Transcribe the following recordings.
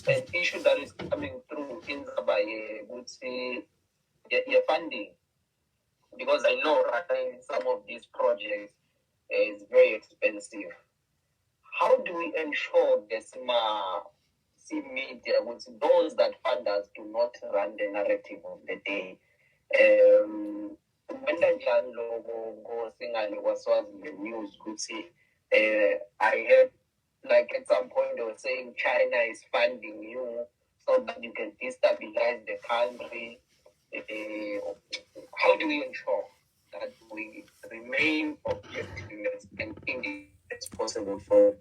an issue that is coming through in Zabaye would say your funding, because I know running some of these projects is very expensive. How do we ensure this see media with those that fund us do not run the narrative of the day? When the Jan logo goes was in the news, could see I heard like at some point they were saying China is funding you so that you can destabilize the country. How do we ensure that we remain objective and think it's possible for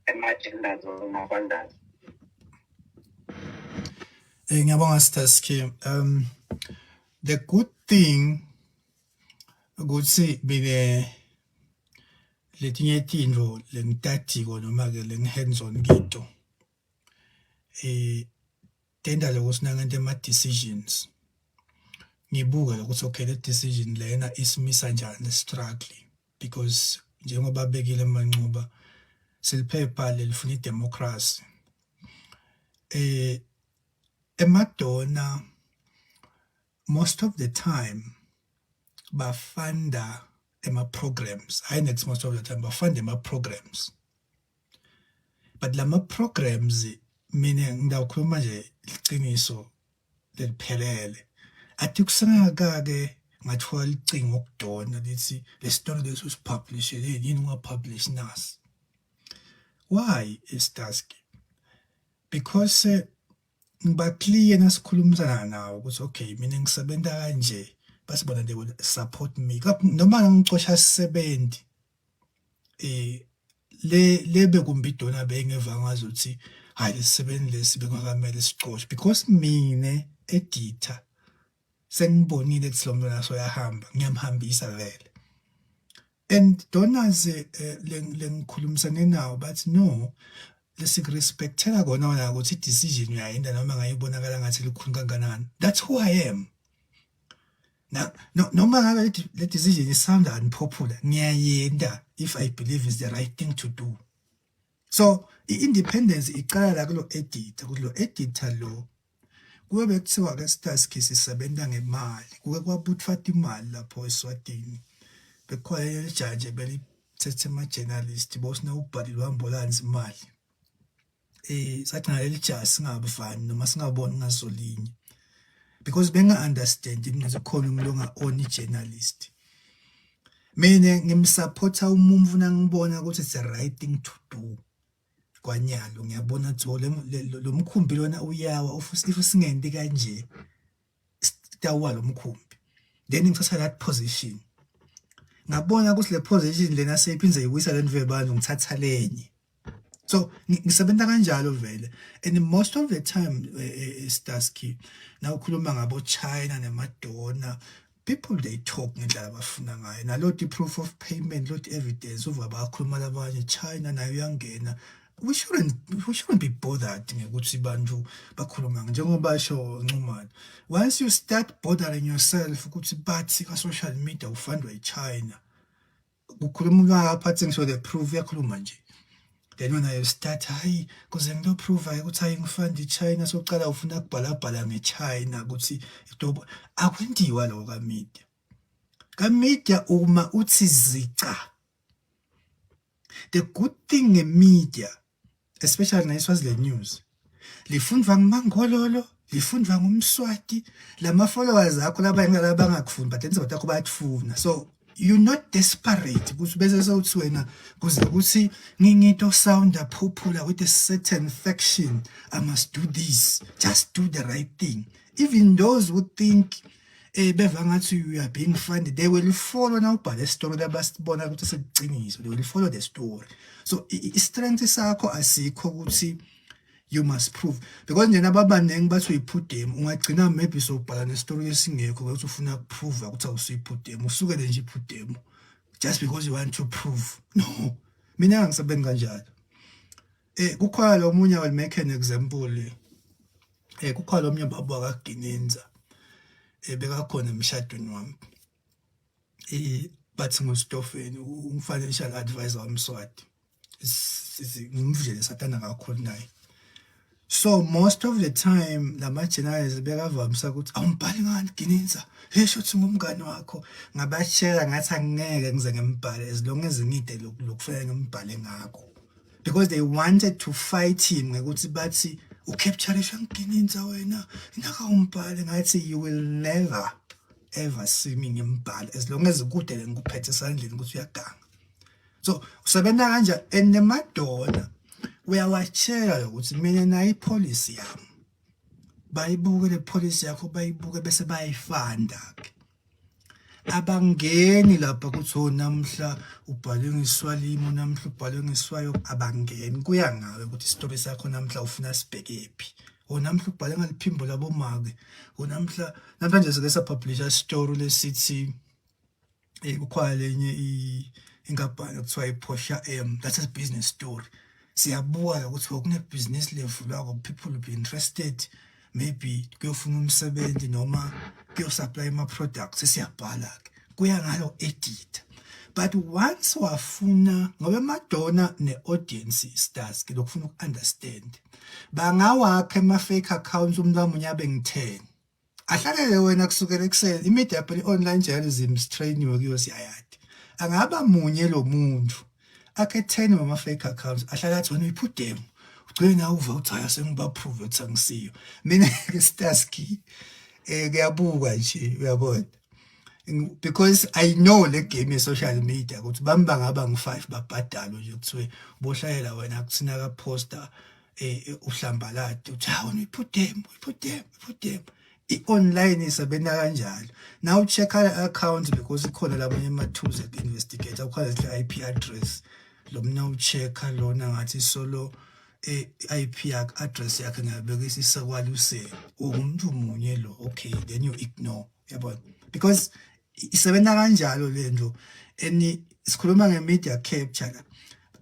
agendas or agendas? The good thing ukuthi letinye tintfo lengitatigo noma ke hands on kito tenda lokutsi nangente ama-decisions ngibuka lokuthi okay le decision lena isimisa njani le struggling, because njengoba bekile manxuba siliphepha lelifuna idemocracy emadona most of the time bafunda ema-programs. I next most of the time bafunda ema-programs, but lama programs mina ngidawukhuluma nje iqiniso leliphelele athi kusengakake ngathiwa licingo okudona lithi le story leso usipublish yini ungapublish nasi. Why is task? Because ngiba clear nasikhulumisana nawo ukuthi okay mina ngisebenza kanje basibona they will support me noma ngicosha 70 lebe kumbidona bengeva ngazo ukuthi hayi lesisebenzi lesi bengakamele sicoshe, because mina editor sengibonile ukuthi lo mntwana soyahamba ngiyamhambisa vele. And donors lengikhulumisane nawo bathi no lesikirespectela kona wona ukuthi decision uyayenza noma ngayibonakala ngathi likhulu kanganani. That's who I am. Now, noma ngabe le decision is sound unpopular ngiyayenda if I believe it's the right thing to do. So i-independence iqala la kulo editor lo kube bekuthiwa ke sitaski sisebenza ngemali kuke kwabutfata imali lapho eSwatini bekhona ijaji belithethe ama-journalist bosina ubhalile uhambolanzi imali sathi ngaleli jaji singabafani noma singaboni ngasolinye because benga-understand ukuthi khona umuntu onga-own i-journalist. Mina ngimsupporta umuntu nangibona ukuthi it's the right thing to do. Kwanyalo ngiyabona ukuthi lo mkhumbi lona uyawa if singenti kanje sitawa lo mkhumbi, then ngithatha that position ngabona ukuthi le position lena seyiphindze yiwisa le ndvebani ngithatha lenye. So ngisebenza kanjalo vele, and most of the time Staski na ukhuluma ngabo China nemadona, people they talk ngendlela abafuna ngayo naloti proof of payment lot evidence uva bakhuluma labanye China nayo yangena. We shouldn't be bothered ngekuthi bantu bakhuluma njengoba basho Nxumalo. Once you start bothering yourself ukuthi bathi ka social media ufundwa eChina ukhuluma ngaphathi ngisho the proof yakhuluma nje, then when I start hayi kuze ngiloprove ukuthi hayi ngifunda eChina soqala ufuna kubhalabhala ngeChina ukuthi idobo akwendiwa lo ka media uma uthi zica. The good thing in media, especially na Swaziland news, lifundwa ngimangololo, lifundwa ngumswati, lama followers akho labanye labangakufuni but enza bathi bayafuna. So you're not desperate ukuthi bese sewuthi wena kuze ukuthi ngingito sound popular with a certain faction, I must do this, just do the right thing. Even those who think beva ngathi you are being funded, they will follow now by the story labasibona ukuthi sekuqiniso, they will follow the story. So strength sakho asikho ukuthi you must prove, because njena babanengi bathi uyiput them ungagcina maybe sobhala nestory esingekho ukuthi ufuna ukuprove ukuthi awusuyiput them usukele nje iput them just because you want to prove. No, mina ngisebenza kanjalo. Kukhona lo munye will make an example. Kukhona lo munye baba kaGinenza bekakhona emshadweni wami bathi nguStofeni ungifinancial advisor wamswati ngimvile sathanda kakhulu naye. So most of the time lama-journalists bekavamisa ukuthi awumbhali ngani Gininza, hesho uthi ngumngani wakho, ngabashela ngathi angeke ngize ngimbhale as long as ngide lokufanele ngimbhale ngakho, because they wanted to fight him ngekuthi bathi ucaptureisha Gininza wena inaka umbhale, ngathi you will never ever see me ngimbhale as long as kude ngikuphethe esandleni ukuthi uyaganga. So usebenza kanja and nemadona uyawatshela ukuthi mina nayi policy yami, bayibuke le policy yakho, bayibuke bese bayifanda ke. Abangeni lapha kuthi namhla ubhalwe ngeSwalimo, namhla ubhalwe ngeSwayo, abangeni kuya ngawe ukuthi isitori sakho namhla ufuna sibhekephi. Namhla ubhale ngaliphimbo labomake, namhla namhlanje sike sapublisha story lesithi kukhona lenye ingabhali kuthiwa iPorsche that's a business story. Siyabuka ukuthi kune business level lapho people will be interested, maybe kuyofuna umsebenzi noma kuyosupply ama products, siyabhala ke kuya ngalo editor. But once wafuna ngoba Madonna ne-audience stars ke lokufuna uku-understand, bangawakha ama-fake accounts umntamunye abe ngi-10 ahlalele wena kusukela ekuseni imedia phela i-online journalism sitrainiwe kuyo siyayadi, angaba munye lo muntu akhe 10 wama-fake accounts ahlala athi wena uyiphudemu ugcine nawe uva uthi hhayi sengiba-prove ukuthi angisiyo mina Starsky kuyabuka nje uyabona, because I know le game ye-social media ukuthi bami bangaba ngu-5 babhadalwe nje kuthiwe bohlalela wena kuthina ka-poster uhlambalade uthi hawu wena uyiphudemu. I-online isebenza kanjalo. Now check account because ikhona labanye ama-tools ek-investigate ukhona i-IP address lo mna ucheck-a lona ngathi solo IP address yakhe ngiyabekisa isekwaluseni umuntu munye lo, okay, then you ignore, yabona, because isebenza kanjalo lento. And sikhuluma nge-media capture la,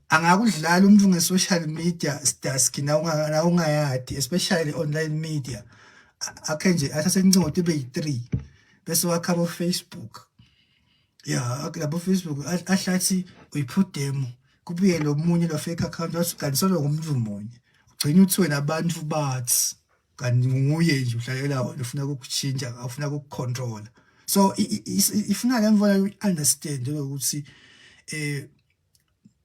angakudlala umuntu nge-social media Starsky na ungayadi, especially online media, akhe nje athathe incingo ibe yi-3 bese wakha Facebook, labo Facebook ahlathi uyiphudemu kubuye lo munye lo fake account wathi kanti solo ngumuntu munye, ugcina uthi wena abantu bathi kanti nguye nje uhlalela wena ufuna ukuchinja, ufuna ukucontrola. So ifuna le mfana u-understand ukuthi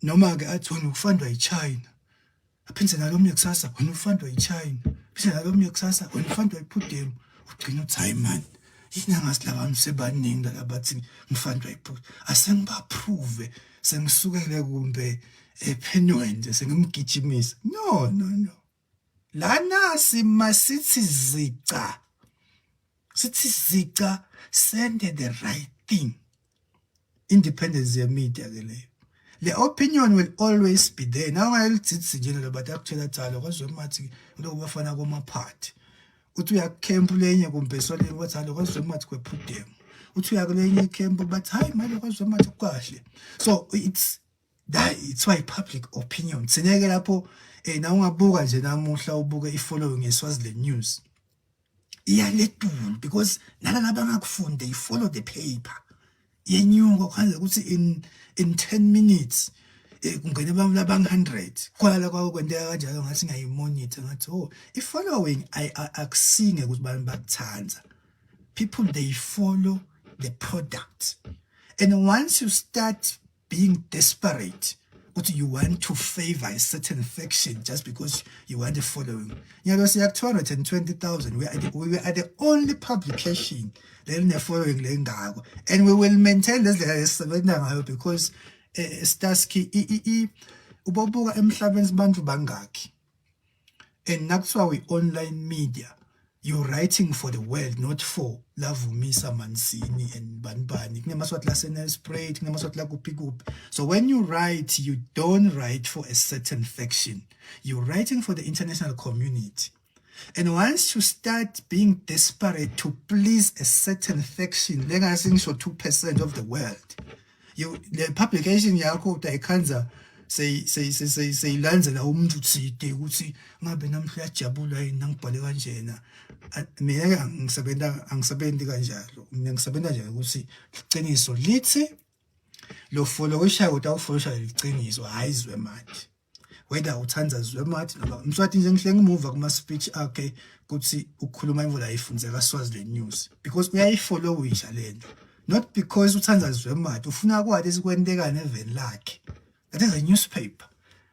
noma ke athi wena ufandwa yiChina, aphindze nalomnye kusasa wena ufandwa yiChina, phindze nalomnye kusasa wena ufandwa yiphudemu, ugcina uthi hayi man yini angazi labantu sebaningi labathi ngifandwa yiphudemu, asengibaprove sengisukele kumbe ephenweni nje sengimgijimisa. No, lana simasithi zica, send the right thing. Independence ye media ke leyo. The opinion will always be there. Now ngalithi nje lo bathi akutshela thalo kwaZweMart lokho bafana komaphathi. Uthi uyakempu lenye kumbe soleni wathalo kwaZweMart kwephudemu. Uthi uyakulenye camp bathi hayi manje kwaZweMart kukahle. So it's why public opinion sineke lapho na ungabuka nje namuhla ubuke i-following ye-Swaziland news iyaletul because nalaba ngakufunde i-follow the paper yenyuka khanze ukuthi in 10 minutes kungena abantu labang100 kwala kwawo kwenteka kanjalo ngathi ngayimonitor ngathi i-following akusinge ukuthi abantu bakuthanza. People, they follow the product, and once you start being desperate, you want to favor a certain faction just because you want the following. You know, see, 220,000. We are the only publication then the following, and we will maintain this because Starsky ubobuka emhlabeni bantu bangaki, and that's why we online media. You're writing for the world, not for Lavumisa Mancini and Banbani. So when you write, you don't write for a certain faction. You're writing for the international community. And once you start being desperate to please a certain faction, like I think so 2% of the world, the publication say landzela umuntu uthide ukuthi ngabe namhla yajabula yini ngibhale kanjena. Mina angisebenzi kanjalo, mina ngisebenza nje ukuthi iqiniso lithi lo followisha ukuthi awufollowisha iqiniso hayi ZweMart. whether uthanda ZweMart noma Mswati nje ngihle ngimuva kuma speech akhe kuthi ukukhuluma imvula ayifundzeka Swaziland News because uyayifollowisha lento, not because uthanda ZweMart ufuna kwathi esikwenteka neveni lakhe. That is a newspaper.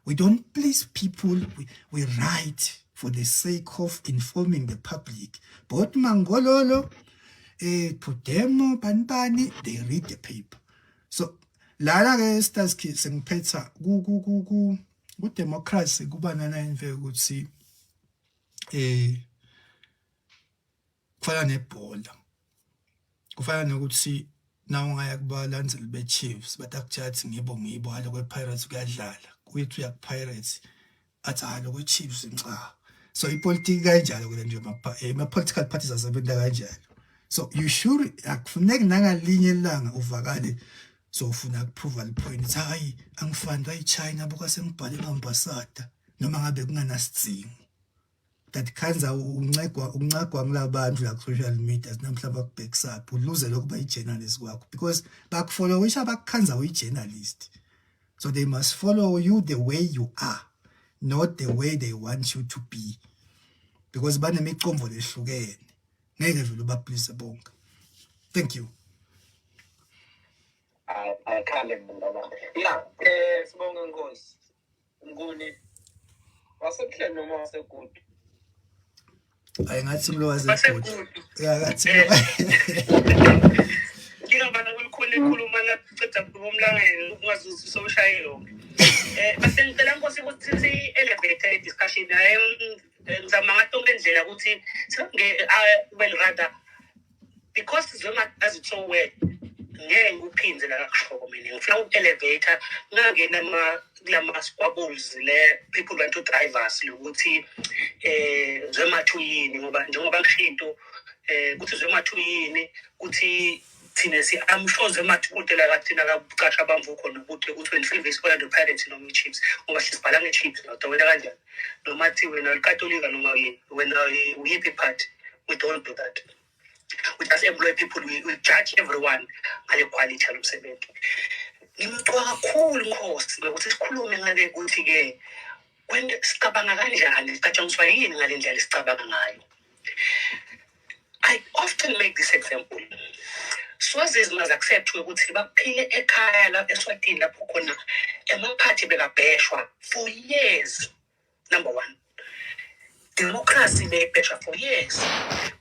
We don't please people, we write for the sake of informing the public. But Mangololo, Podemo, Banbani, they read the paper. So, lala ke staski sengiphetha ku democracy kuba nana imve ukuthi kufana nebhola. Kufana nokuthi na ungaya kubalandeli be-Chiefs batakujathi ngibo halokwe Pirates kuyadlala. Kuyithi uyak-Pirates athi halokwe Chiefs nca. So ipolitiki kanjalo ke nje ama-political parties asebenza kanjalo. So you sure akufuneki nangalinye ilanga uvakale so ufuna ukuprova le-point hayi angifanda iChina buka sengibhale ngambasada noma ngabe kunganasidingo. That khanza uncagwa nglabantu la social media namhlanje bakubacks up uluze lokuba i-journalist kwakho because bakufollowisha bakukhanza uyi-journalist. So they must follow you the way you are, not the way they want you to be. Because banemicomvo lehlukene. Ngeke vele ubaplease bonke. Thank you. I can't remember. Yeah, sibonga Nkosi. Nguni. Wasehle noma wasegood? Hayi ngathi lo wasegood. Yeah, ngathi ngingabana ukukhulu ekhuluma la ceda bomlangeni ungazi usoshayelo. Base ngicela Nkosi ukuthi si-elevate discussion ngizama ngatonke indlela ukuthi well rather because ZweMart as it so well ngeke ngikuphindze la kakusho mina ngifuna uku-elevator ngangena kulama squabbles le people want to drive us lokuthi ZweMart uyini ngoba njengoba ngishinto kuthi ZweMart uyini kuthi thina I'm sure ZweMart kudela kathina kabucasha bamvu khona ukuthi u-25 Orlando Pirates noma i-Chiefs ngoba sisibhala nge-Chiefs nodawela kanjani noma thi wena ulikatolika noma wena uyiphi part. We don't do that. We just employ people, we judge everyone ngale quality yalomsebenzi. Ngimcwa kakhulu Nkosi ukuthi sikhulume ngale ukuthi ke when sicabanga kanjani sicatshangiswa yini ngale ndlela sicabanga ngayo. I often make this example. Swaziland must accept ukuthi baphile ekhaya la eSwatini lapho khona emaphathi bekabheshwa for years. Number one, democracy bebheshwa for years.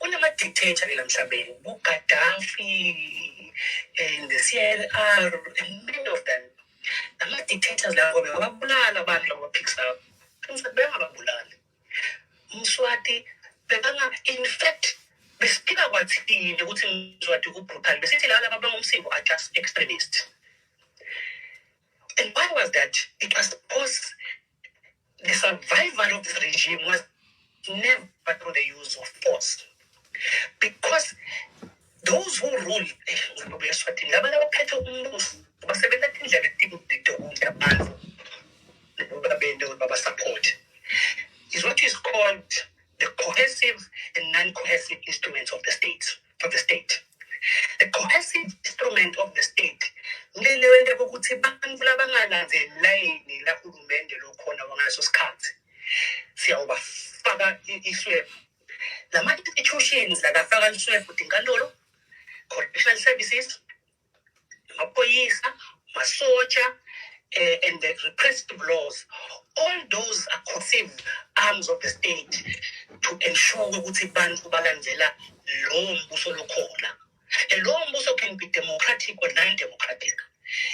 Kunama-dictator emhlabeni, Gaddafi and the CNR and many of them. Ama-dictators labo babulala abantu labo picks up. Bengababulali. Mswati in fact besiphika kwathini ukuthi Mswati kubrutal. Besithi laba abangumsiko are just extremists. And why was that? It was because the survival of this regime was never through the use of force. Because those who rule support is what is called the cohesive and non-cohesive instruments of the state. The cohesive instrument of the state ngilewende ukuthi bantu labangalandeli line la hulumende lokhona wangaso sikhathi siyawubafaka iswep lama institutions la kafaka iswep udinkantolo correctional services amaphoyisa masoja and the repressive laws. All those are cohesive arms of the state to ensure ukuthi bantu balandela lo mbuso lokhona. And law also can be democratic or non-democratic.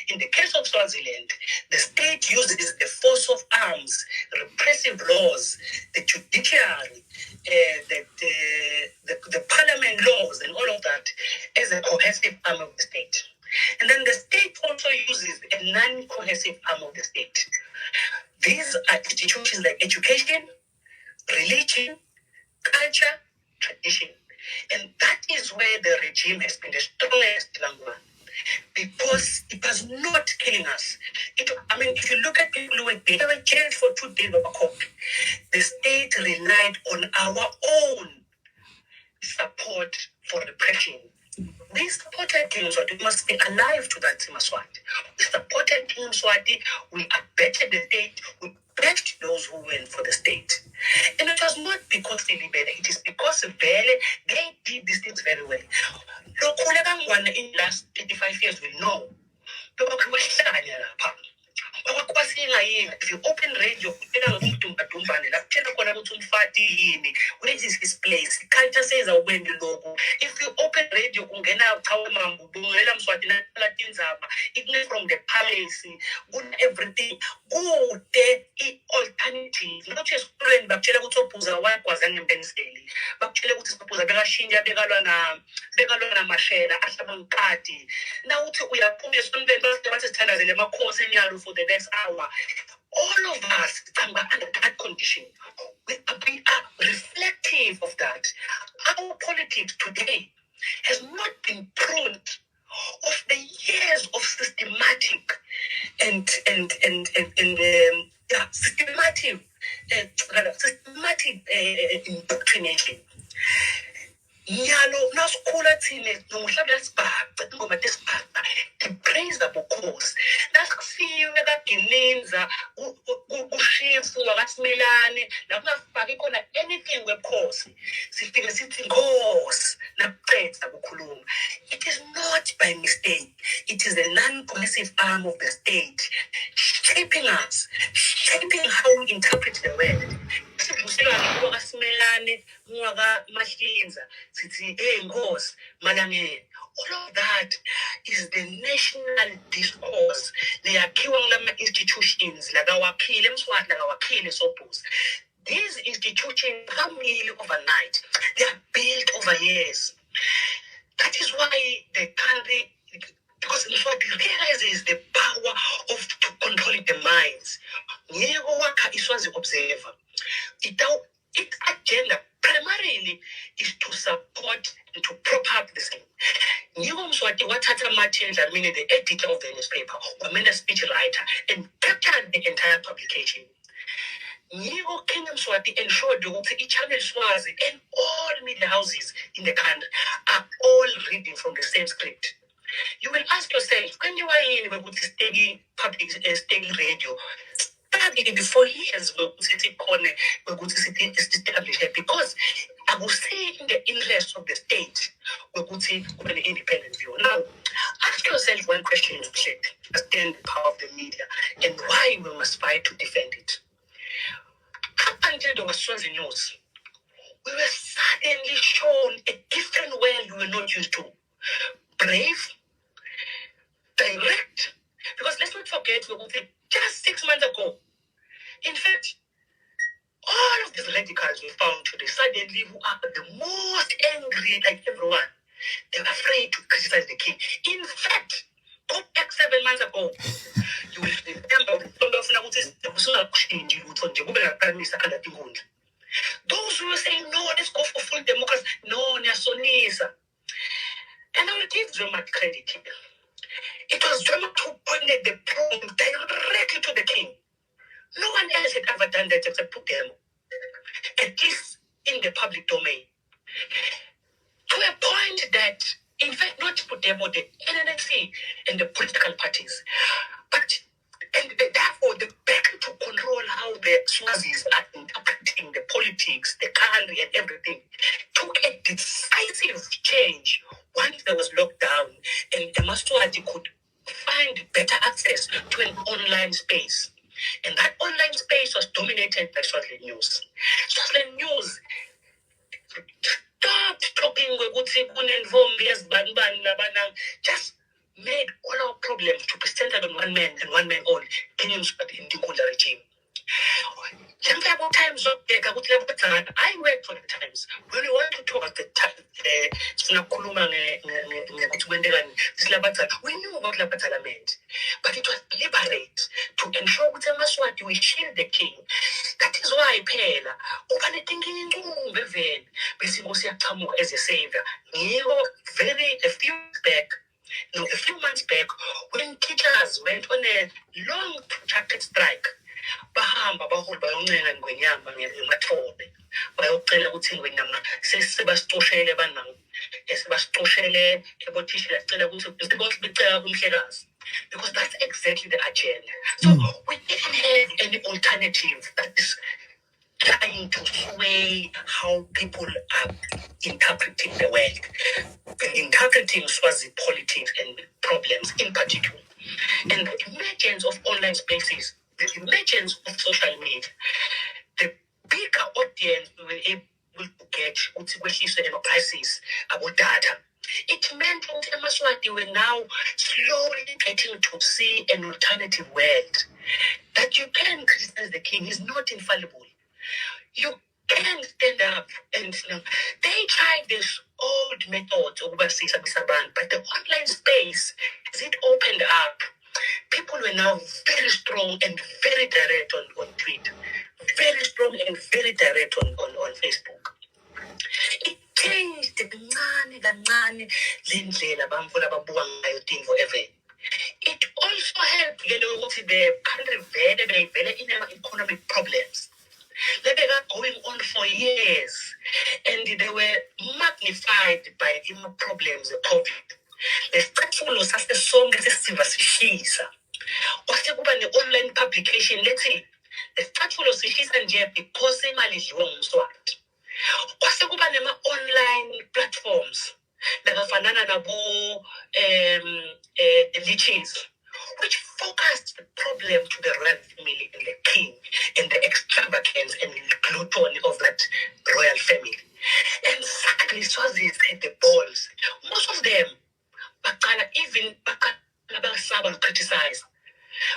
In the case of Swaziland, the state uses the force of arms, repressive laws, the judiciary, the parliament laws, and all of that as a cohesive arm of the state. And then the state also uses a non-cohesive arm of the state. These are institutions like education, religion, culture, tradition. And that is where the regime has been the strongest language, because it was not killing us. If you look at people who were jailed for 2 days of a court, the state relied on our own support for repression. We supported King Mswati. We must be alive to that Mswati. We supported King Mswati. We abetted the state. We backed those who went for the state. And it was not because they liberated, it is because they did these things very well. In the last 35 years, we know. If you open radio, where is this place? Culture says if you open radio, even from the palace, everything, alternative. Not just student, but work was an intensely. But now we are putting for the next hour. All of us under that condition. We are reflective of that. Our politics today has not been pruned of the years of systematic systematic indoctrination. Nyalo nasikula thina nomhlaba sibhaca ingoma tesibhaca the praisable cause nasifike kagininza kushifu wakasimelane nakungafaki khona anything wecause sifike sithi inkosi nakucetha ukukhuluma. It is not by mistake. It is the non-cohesive arm of the state shaping us, shaping how we interpret the world. All of that is the national discourse. They are killing institutions like our suppose. These institutions come really overnight. They are built over years. That is why the country, because in fact, it realizes the power of to control the minds. Its observer. Its agenda primarily is to support and to prop up the scheme. The editor of the newspaper, or the speech writer, and captured the entire publication. Kingdom Swati ensured that each channel Swazi and all media houses in the country are all reading from the same script. You will ask yourself, when you are in a public state radio, before years because I will say in the interest of the state, we could see an independent view. Now, ask yourself one question, understand the power of the media and why we must fight to defend it. Up until there was Swazi news, we were suddenly shown a different world we were not used to. Brave, direct, because let's not forget, we were just 6 months ago. In fact, all of these radicals we found today, suddenly who are the most angry, like everyone, they were afraid to criticize the king. In fact, go back 7 months ago, you will remember those who were saying, no, let's go for full democracy. No, Nyasonisa. And I will give ZweMart credit here. It was ZweMart who pointed the problem directly to the king. No one else had ever done that except put them, at least in the public domain. To a point that, in fact, not put them on the NNC and the political parties, but and therefore the back to control how the Swazis are interpreting the politics, the country, and everything took a decisive change once there was lockdown and the Maswati could find better access to an online space. And that online space was dominated by Swaziland News. Swaziland News stopped talking with just made all our problems to be centered on one man and one man only, Kenyan in the regime. Times I work for the Times. When we want to talk at the time, we knew what Labatala meant, but it was deliberate to ensure that we shield the king. That is why Pela, as a savior, a few months back, when teachers went on a long protracted strike, bahamba baholi bayoncenga ngwenyama ngemathole bayocela ukuthi ngwenyama sesibasitoshele bananga esibasicoshele ebothishela sicela ukuthi bonke becela kumhlekazi, because that's exactly the agenda. So we didn't have any alternative that is trying to sway how people are interpreting the world, interpreting Swazi politics and problems in particular. And the emergence of online spaces, the emergence of social media, the bigger audience we were able to get with prices about data. It meant that Maswati were now slowly getting to see an alternative world. That you can criticize the king, he's not infallible. You can stand up and they tried this old method of overseas, but the online space, as it opened up, people were now very strong and very direct on Twitter, very strong and very direct on Facebook. It changed the it also helped the country very in economic problems. They were going on for years, and they were magnified by the problems of COVID. The structural was as the song as a shisa. Was the online publication, let's say, the structural was shisa and because they managed wrong swat. Was the online platforms, the Fanana Nabo, liches, which focused the problem to the royal family and the king and the extravagance and gluttony of that royal family. And sadly, Swazis had the balls. Most of them, even Bakana criticize,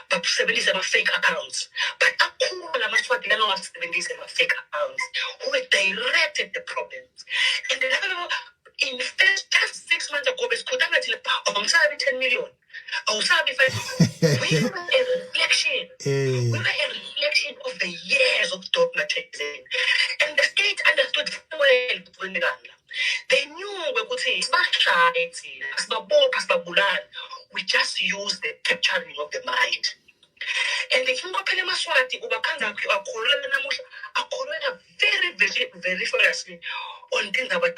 but 70 fake accounts. But Akula Maswati was 70 fake accounts who directed the problems. And in just 6 months ago, we 10 million. We were a reflection. We were a reflection of the years of dogmatizing. And the state understood well when they knew we could say, we just use the capturing of the mind. And the king of Maswati, very, very, very ferociously on things about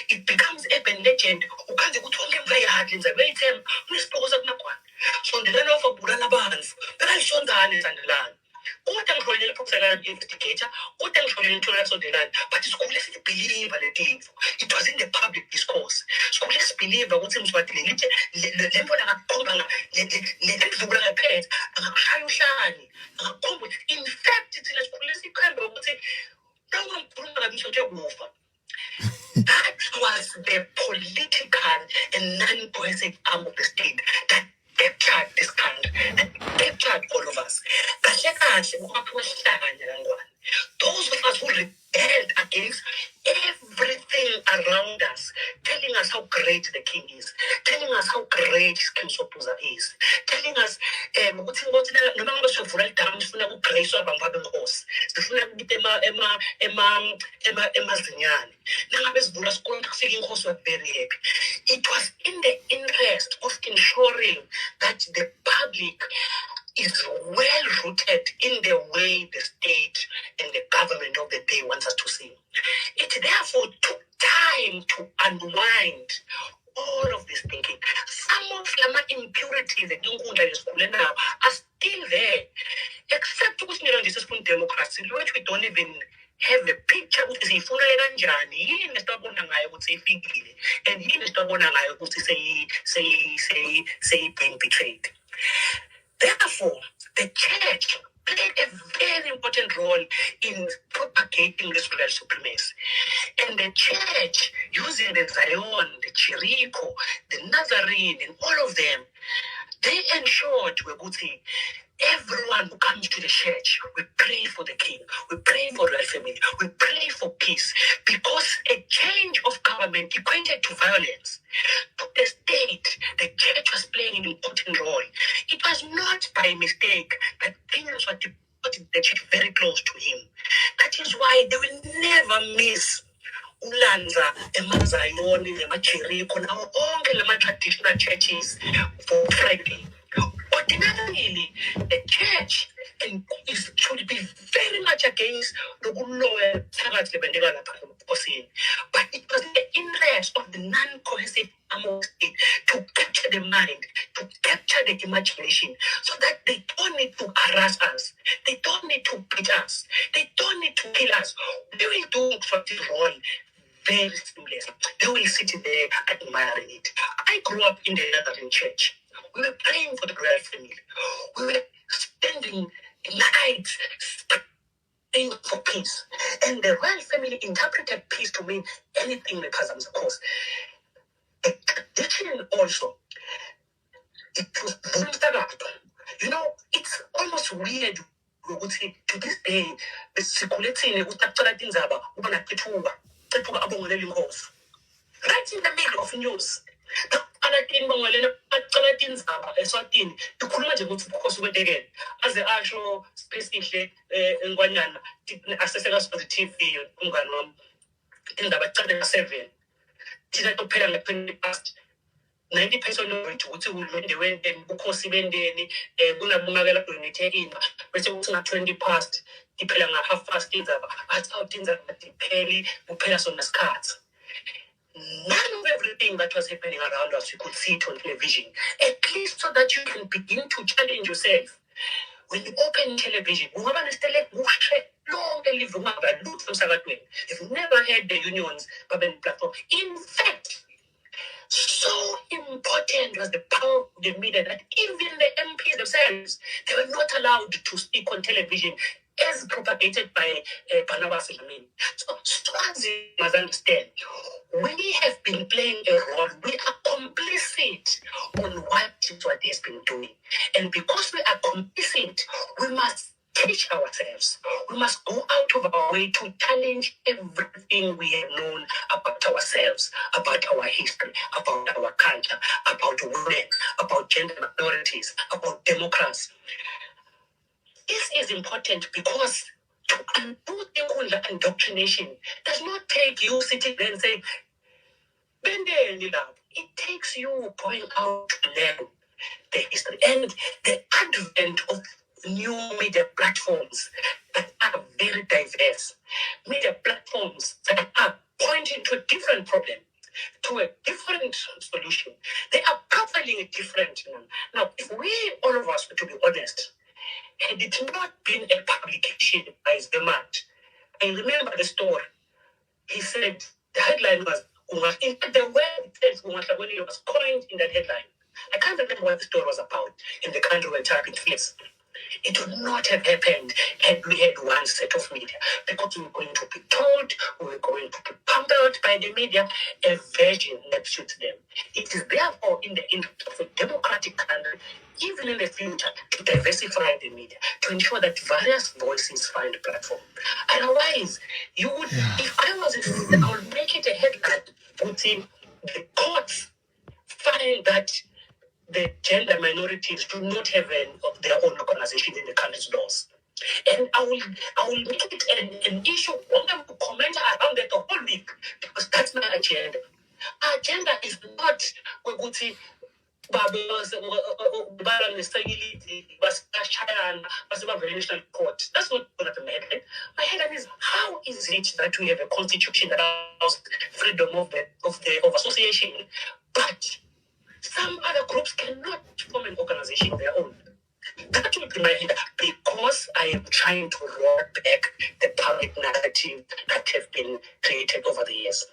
it becomes a legend. Very hard in the way term. So the land of Burana Barnes, but I showed the hand and the land. What I'm calling the investigator, what I'm calling intolerance of the land, but it's cool to believe and it was in the public discourse. So let's believe what seems what in fact, it's in a policy kind of that was the political and non-poetic arm of the state that captured this country, that captured all of us. Those of us who rebelled against everything around us, telling us how great the king is, telling us how great King Sopuza is, telling us it was in the interest of ensuring that the public is well rooted in the way the state and the government of the day wants us to see. It therefore took time to unwind all of this thinking. Some of the impurities that now are still there, except with democracy, which we don't even have a picture of the Fulanjani, and say being betrayed. Therefore, the church played a very important role in propagating this royal supremacy. And the church, using the Zion, the Chirico, the Nazarene, and all of them, they ensured everyone who comes to the church, we pray for the king, we pray for the family, we pray for peace, because a change of government equated to violence. To the state, the church was playing an important role. It was not by mistake that things were put the church very close to him. That is why they will never miss Ulanza, Emazayoni, Emachiriko, now all the traditional churches for Friday. Ordinarily, the church and it should be very much against the lower targets. But it was in the interest of the non-cohesive amongst it to capture the mind, to capture the imagination, so that they don't need to harass us, they don't need to beat us, they don't need to kill us. They will do Nxumalo's role very seamless. They will sit there admiring it. I grew up in the Lutheran church. We were praying for the royal family. We were spending nights praying for peace. And the royal family interpreted peace to mean anything that has of course. The tradition also, it was you know, it's almost weird to this day, the circulating right in the middle of news. As the actual specifically ngwanyana assessors for the TV umngani wami indaba 7 thina tophela nge 90% of it ukuthi uhulumende wenteni ukhosi bendeni kunabumakela doneteka bese kuthi nga 20 past iphela nga half past indaba athi awutinzaba dipheli kuphela sona isikhathi. None of everything that was happening around us you could see it on television, at least so that you can begin to challenge yourself. When you open television, you've never heard the unions platform. In fact, so important was the power of the media that even the MPs themselves, they were not allowed to speak on television as propagated by Barnabas Lamine. So Swazi must understand, we have been playing a role. We are complicit on what he has been doing. And because we are complicit, we must teach ourselves. We must go out of our way to challenge everything we have known about ourselves, about our history, about our culture, about women, about gender minorities, about democracy. This is important because to undo the indoctrination does not take you sitting there and saying, it takes you going out to learn the history and the advent of new media platforms that are very diverse, media platforms that are pointing to a different problem, to a different solution. They are covering a different one. Now, if we, all of us, to be honest, had it not been a publication by ZweMart, I remember the story. He said the headline was, in the word it says, when it was coined in that headline. I can't remember what the story was about in the country where it place. It would not have happened had we had one set of media, because we were going to be told, we were going to be pampered by the media, a version that suits them. It is therefore in the interest of a democratic country, even in the future, to diversify the media, to ensure that various voices find a platform. Otherwise, you would, if I was I would make it a headline putting the courts find that the gender minorities do not have their own organization in the country's laws. And I will make it an issue. I want them to comment around that the whole week, because that's my agenda. Our agenda is not that's not going to matter. My headline is, how is it that we have a constitution that allows freedom of association, but some other groups cannot form an organization of their own? That will be my head, because I am trying to roll back the public narrative that have been created over the years.